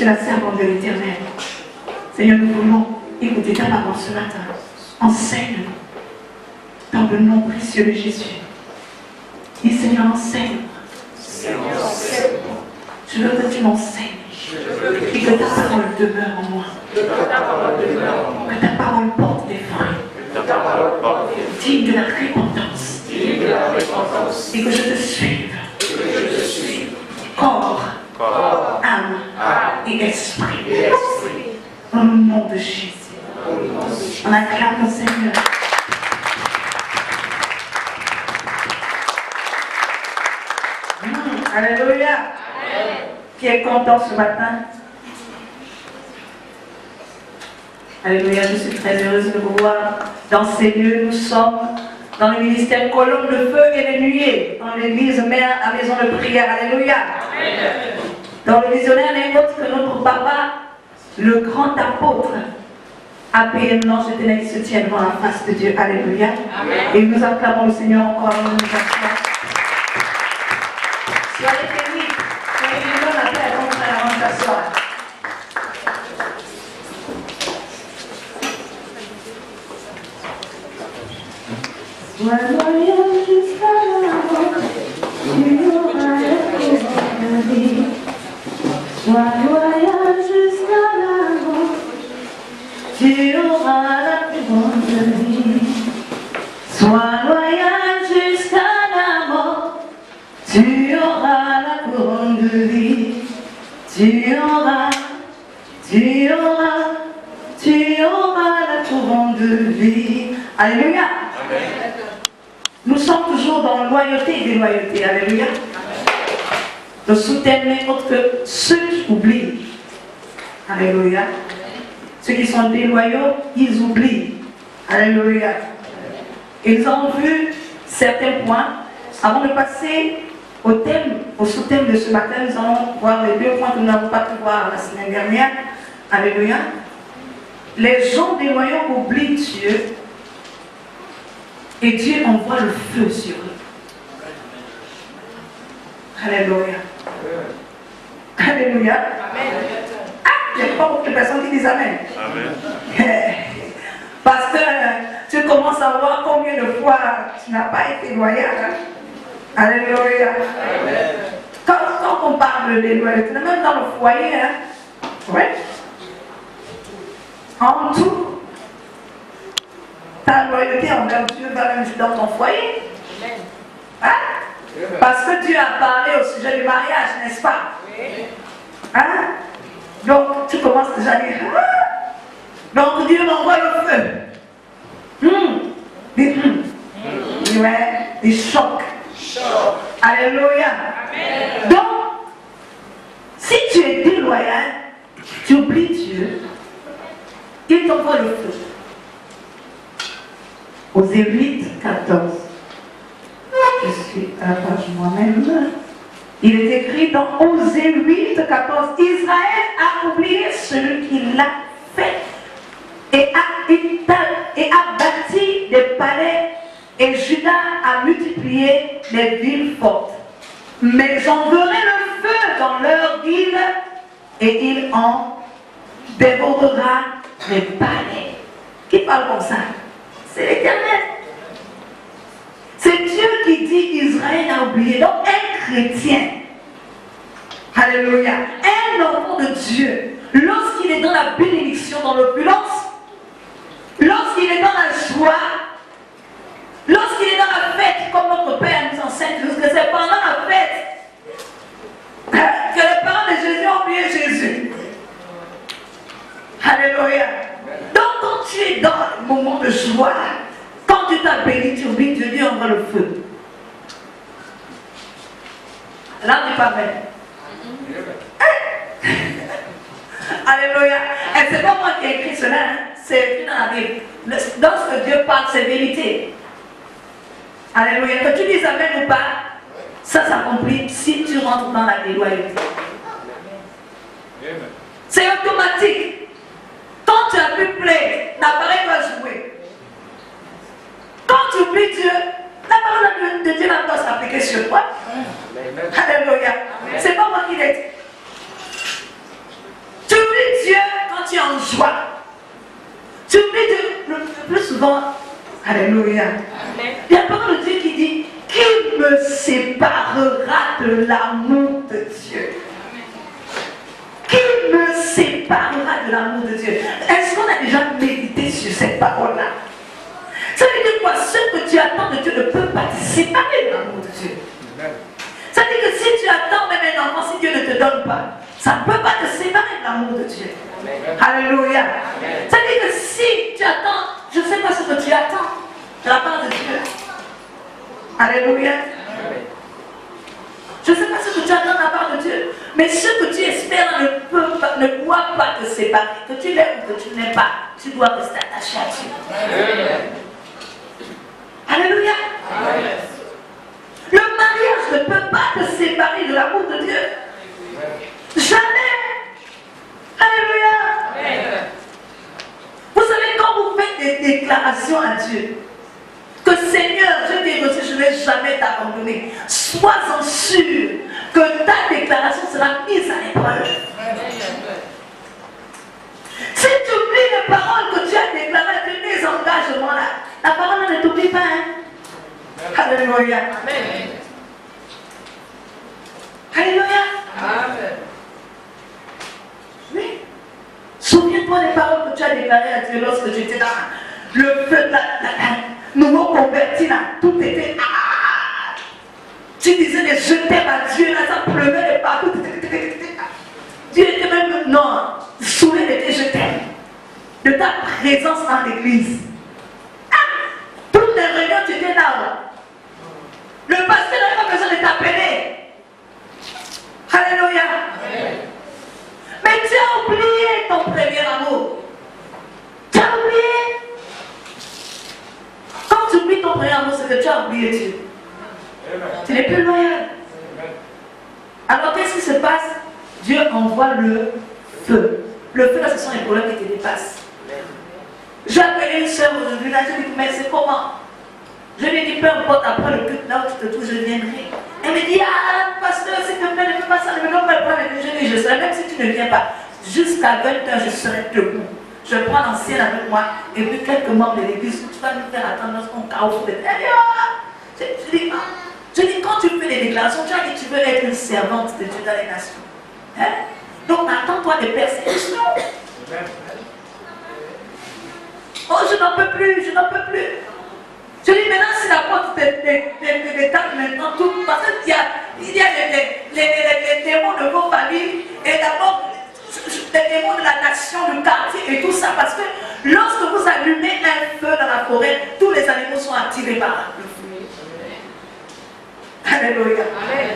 suis la servante de l'Éternel. Seigneur, nous voulons écouter ta parole ce matin. Enseigne-nous dans le nom précieux de Jésus. Dis Seigneur, enseigne-moi. Je veux que tu m'enseignes. Et que ta parole demeure en moi. Que ta parole porte des fruits. Digne de la repentance. Et que je te suive. Corps, âme et esprit. Dans le nom de Jésus. On acclame le Seigneur. Alléluia. Qui est content ce matin? Alléluia, je suis très heureuse de vous voir dans ces lieux. Nous sommes dans le ministère Colombe de Feu et les Nuées, dans l'église mère à maison de prière. Alléluia. Dans le visionnaire n'est autre que notre papa, le grand apôtre, a payé un ange de ténèbres qui se tient devant la face de Dieu. Alléluia. Et nous acclamons le Seigneur encore. Soyez bénis. Soyez bénis dans la paix avant de s'asseoir. Sois loyal jusqu'à la mort, tu auras la couronne de vie. Sois loyal jusqu'à la mort, tu auras la couronne de vie. Sois loyal jusqu'à la mort, tu auras la couronne de vie. Tu auras la couronne de vie. Alléluia. Amen. Nous sommes toujours dans loyauté et déloyauté. Alléluia. Le sous-thème n'est autre que ceux qui oublient. Alléluia. Ceux qui sont déloyaux, ils oublient. Alléluia. Et nous avons vu certains points. Avant de passer au thème, au sous-thème de ce matin, nous allons voir les deux points que nous n'avons pas pu voir la semaine dernière. Alléluia. Les gens déloyaux oublient Dieu. Et Dieu envoie le feu sur eux. Alléluia. Alléluia. Amen. Ah, il n'y a pas beaucoup de personnes qui disent Amen. Amen. Parce que tu commences à voir combien de fois tu n'as pas été loyal. Hein? Alléluia. Amen. Quand on parle de loyauté, même dans le foyer, hein? Ouais. En tout, ta loyauté envers Dieu va même dans ton foyer. Hein? Parce que Dieu a parlé au sujet du mariage, n'est-ce pas? Hein? Donc tu commences déjà à dire ah! Donc Dieu m'envoie le feu. Ouais, il choque. Alléluia. Amen. Donc, si tu es déloyal, tu oublies Dieu, il t'envoie le feu. Osée 8, 14. Je suis à la page moi-même. Il est écrit dans Osée 8, 14. Israël a oublié celui qui l'a fait et a bâti des palais, et Juda a multiplié les villes fortes. Mais j'enverrai le feu dans leur ville et il en dévorera les palais. Qui parle comme ça? C'est l'Éternel. C'est Dieu qui dit Israël a oublié. Donc un chrétien, alléluia, un enfant de Dieu, lorsqu'il est dans la bénédiction, dans l'opulence, lorsqu'il est dans la joie, lorsqu'il est dans la fête, comme notre Père nous enseigne, que c'est pendant la fête que les parents de Jésus ont oublié Jésus. Alléluia. Donc quand tu es dans le moment de joie, quand tu t'as béni, tu oublies Dieu, Dieu envoie le feu. Là, on n'est pas belle. Alléluia. Et c'est pas moi qui ai écrit cela, hein? C'est écrit dans la Bible. Dans ce que Dieu parle, c'est vérité. Alléluia. Que tu dises Amen ou pas, ça s'accomplit si tu rentres dans la déloyauté. C'est automatique. Quand tu as pu plaire, l'appareil va jouer. Quand tu oublies Dieu, la parole de Dieu n'a pas s'appliquer sur toi. Alléluia. C'est pas moi qui l'ai dit. Alléluia. Il y a la parole de Dieu qui dit, qui me séparera de l'amour de Dieu? Qui me séparera de l'amour de Dieu? Est-ce qu'on a déjà médité sur cette parole-là? Ça veut dire quoi? Ce que tu attends de Dieu ne peut pas te séparer de l'amour de Dieu. Ça veut dire que si tu attends même un enfant, si Dieu ne te donne pas, ça ne peut pas te séparer de l'amour de Dieu. Alléluia. Ça veut dire que si tu attends, je ne sais pas ce que tu attends de la part de Dieu. Alléluia. Je ne sais pas ce que tu attends de la part de Dieu, mais ce que tu espères ne doit pas te séparer. Que tu l'aimes ou que tu ne l'aimes pas, tu dois rester attaché à Dieu. Alléluia. Le mariage ne peut pas te séparer de l'amour de Dieu. Jamais. Alléluia. Vous savez, quand vous faites des déclarations à Dieu, que Seigneur, je t'ai reçu, je ne vais jamais t'abandonner. Sois-en sûr que ta déclaration sera mise à l'épreuve. Si tu oublies les paroles que tu as déclarées, que les engagements-là, la parole ne t'oublie pas. Hein? Alléluia. Amen. Alléluia. Amen. Oui. Souviens-toi des paroles que tu as déclarées à Dieu lorsque tu étais dans le feu de la nouveau converti là, tout était tu disais des je t'aime à Dieu là, ça pleuvait de partout. Dieu était même non, souviens de tes je t'aime, de ta présence dans l'église. Toutes les réunions tu étais là. Le pasteur n'avait pas besoin de t'appeler. Alléluia. Mais tu as oublié ton premier amour. Tu as oublié. Quand tu oublies ton premier amour, c'est que tu as oublié Dieu. Tu n'es plus loyal. Alors qu'est-ce qui se passe? Dieu envoie le feu. Le feu, là, ce sont les problèmes qui te dépassent. J'ai appelé une soeur aujourd'hui, là, je lui ai dit, mais c'est comment? Je lui ai dit, peu importe, après le culte, là où tu te trouves, je viendrai. Elle me dit, ah, pasteur, s'il te plaît, ne fais pas ça, ne me donne pas le pain de déjeuner. Je serai, même si tu ne viens pas, jusqu'à 20h, je serai debout. Je prends l'ancienne avec moi, et puis quelques membres de l'église, tu vas nous faire attendre lorsqu'on carrefour de terre. Je dis, quand tu fais des déclarations, tu as dit, tu veux être une servante de Dieu dans les nations. Hein? Donc, attends-toi des persécutions. Oh, je n'en peux plus, je n'en peux plus. Je dis maintenant, si la porte des tables maintenant, tout, parce qu'il y a les démons de vos familles, et d'abord les démons de la nation, du quartier et tout ça, parce que lorsque vous allumez un feu dans la forêt, tous les animaux sont attirés par le feu. Alléluia. Amen.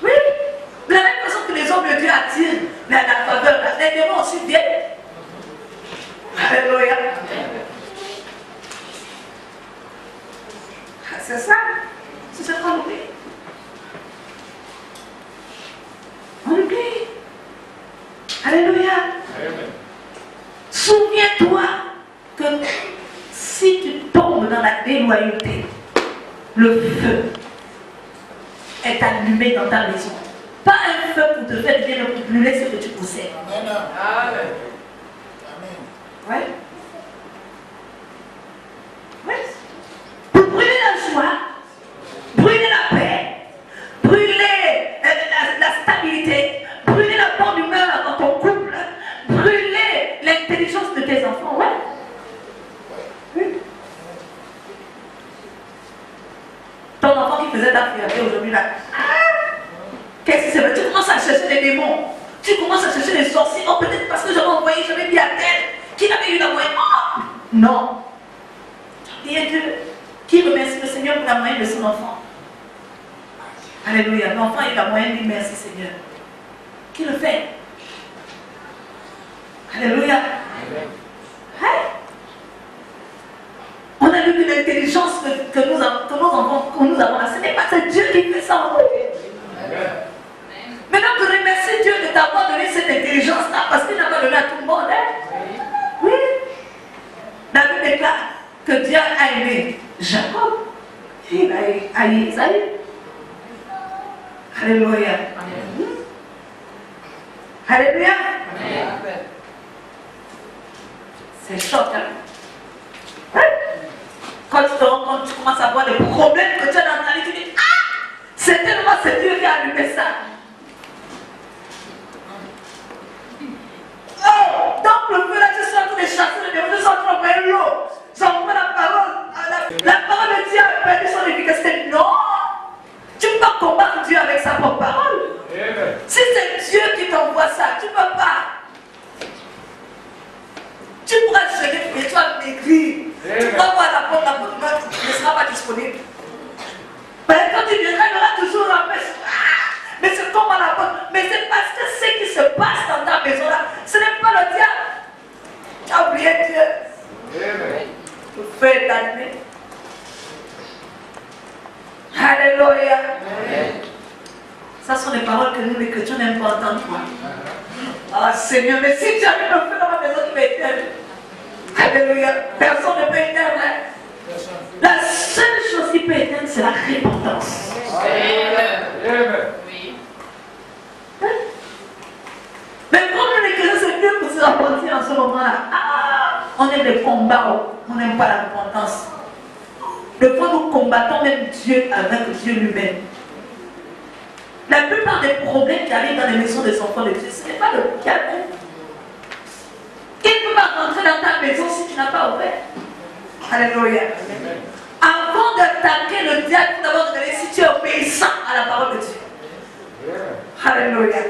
Oui, de la même façon que les hommes de Dieu attirent la faveur, les démons aussi viennent. Alléluia. C'est ça. C'est ce qu'on oublie. On oublie. Alléluia. Souviens-toi que si tu tombes dans la déloyauté, le feu est allumé dans ta maison. Pas un feu pour te faire bien brûler ce que tu possèdes. Amen. Ouais. Oui. Pour brûler la joie, brûler la paix, brûler la stabilité, brûler la bonne humeur dans ton couple, brûler l'intelligence de tes enfants. Ouais. Oui. Ton enfant qui faisait ta fierté aujourd'hui là. Qu'est-ce que c'est? Tu commences à chercher les démons. Tu commences à chercher les sorciers. Oh, peut-être parce que j'avais envoyé, j'avais dit à tel qu'il avait eu la moyenne. Oh, non. Il y a Dieu qui remercie le Seigneur pour la moyenne de son enfant. Alléluia. L'enfant a eu la moyenne, dit merci Seigneur. Qui le fait? Alléluia. Hein? On a vu que l'intelligence que nos enfants, que nous avons là, ce n'est pas Dieu qui fait ça en nous. Maintenant, tu remercies Dieu de t'avoir donné cette intelligence-là parce qu'il n'a pas donné à tout le monde. Hein? Oui. David déclare que Dieu a aimé Jacob. Il a aimé Isaïe. Alléluia. Alléluia. C'est choc. Hein? Quand tu te rends compte, tu commences à voir les problèmes que tu as dans ta vie, tu dis, ah, c'est tellement c'est Dieu qui a allumé ça. Oh, donc le feu là, tu sens tous les chasser les démons, tu sens en train de l'eau. J'en prends la parole. La parole de Dieu a perdu son efficacité. Non, tu ne peux pas combattre Dieu avec sa propre parole. Si c'est Dieu qui t'envoie ça, tu ne peux pas. Tu pourras jeûner, mais tu vas maigrir. Tu pourras voir la porte ne sera pas disponible. Mais quand tu viendras, il y aura toujours la messe. Mais c'est comme à la porte. Mais c'est parce que ce qui se passe dans ta maison là, ce n'est pas le diable. Tu as oublié Dieu. Le feu est allumé. Alléluia. Ça sont les paroles que nous les chrétiens n'aiment pas entendre. Ah Seigneur, mais si tu as mis le feu dans ma maison, tu vas éteindre. Alléluia. Personne ne peut éteindre. La seule chose qui peut éteindre, c'est la repentance. Mais comme les chrétiens, c'est mieux pour se repentir en ce moment-là. Ah, on aime les combats, on n'aime pas la repentance. Le fois nous combattons même Dieu avec Dieu lui-même. La plupart des problèmes qui arrivent dans les maisons des enfants de Dieu, ce n'est pas le diable. Il ne peut pas rentrer dans ta maison si tu n'as pas ouvert. Alléluia. Avant d'attaquer le diable, il faut d'abord regarder si tu es obéissant à la parole de Dieu. Alléluia.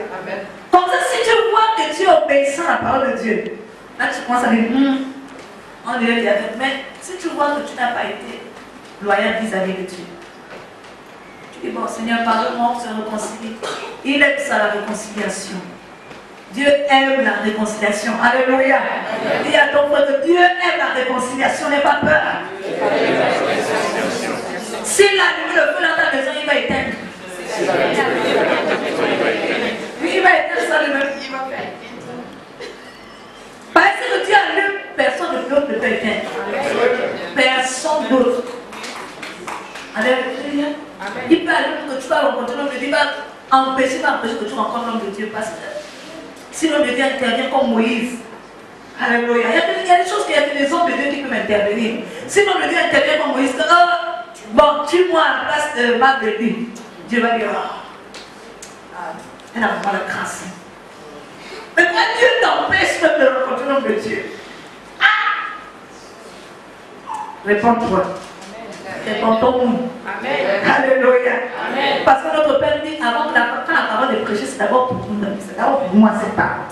Comme ça, si tu vois que tu es obéissant à la parole de Dieu, là tu commences à dire, on dirait qu'il y a fait. Mais si tu vois que tu n'as pas été loyal vis-à-vis de Dieu, tu dis, bon Seigneur, pardonne-moi, on se réconcilie. Il aime ça, la réconciliation. Dieu aime la réconciliation. Alléluia. Dis à ton frère que Dieu aime la réconciliation, n'aie pas peur. S'il allume le feu dans ta maison, il va éteindre. Lui, il va éteindre ça lui-même. Parce que Dieu allume, personne d'autre ne peut éteindre. Personne d'autre. Alléluia. Il peut allumer que tu vas rencontrer l'homme de Dieu, il va empêcher que tu rencontres l'homme de Dieu. Parce que si l'homme de Dieu intervient comme Moïse, alléluia. Il y a des choses qu'il y a des hommes de Dieu qui peuvent intervenir. Si l'homme de Dieu intervient comme Moïse, bon, tue-moi à la place de Marc de lui. Dieu va dire, elle a vraiment la grâce. Mais quand Dieu t'empêche de rencontrer l'homme de Dieu, réponds-toi. Réponds-toi. Alléluia. Parce que notre Père dit, avant que quand la parole est prêchée, c'est d'abord pour nous. C'est d'abord pour moi, c'est pas.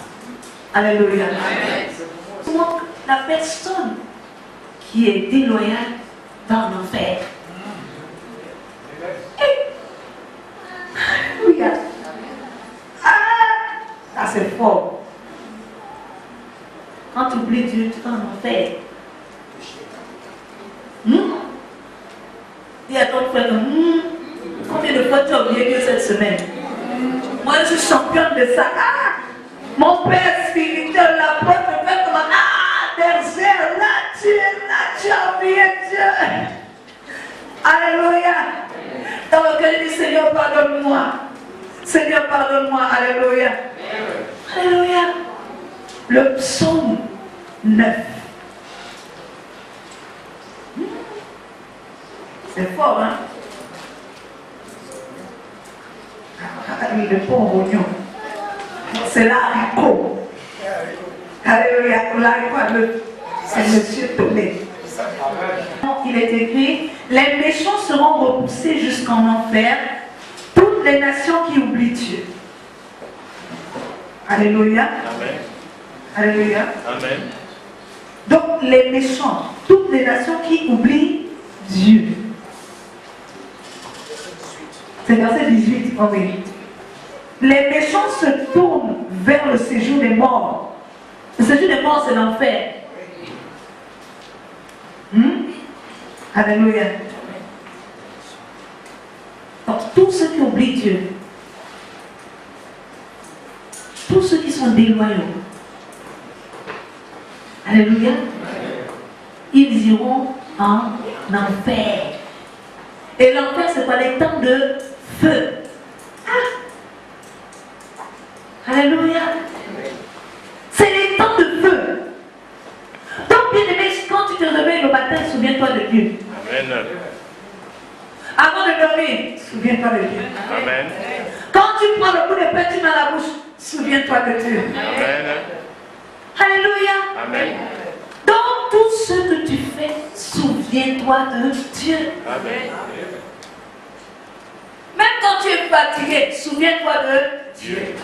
Alléluia. Donc, la personne qui est déloyale va en enfer. Alléluia. Ah, c'est fort. Quand tu oublies Dieu, tu vas en enfer. Dis à ton frère, combien de fois tu as oublié Dieu cette semaine? Moi, je suis championne de ça. Mon Père spirituel, la porte me fait comme Berger, là, tu as oublié Dieu. Alléluia. Dans lequel il dit, Seigneur, pardonne-moi. Seigneur, pardonne-moi. Alléluia. Alléluia. Le psaume 9. C'est fort, hein? Le pauvre oignon. C'est l'haricot. Alléluia. L'haricot, c'est Monsieur Tomé. Il est écrit, les méchants seront repoussés jusqu'en enfer, toutes les nations qui oublient Dieu. Alléluia. Amen. Alléluia. Amen. Donc les méchants, toutes les nations qui oublient Dieu. C'est verset 18. Oh oui. Les méchants se tournent vers le séjour des morts. Le séjour des morts, c'est l'enfer. Alléluia. Donc tous ceux qui oublient Dieu, tous ceux qui sont déloyaux, alléluia, ils iront en enfer. Et l'enfer, c'est quoi? Les temps de feu. Alléluia. C'est les temps de feu. Donc, bien aimé, quand tu te réveilles le matin, souviens-toi de Dieu. souviens-toi de Dieu. Amen. Alléluia. Amen. Dans tout ce que tu fais, souviens-toi de Dieu. Amen. Même quand tu es fatigué, souviens-toi de Dieu.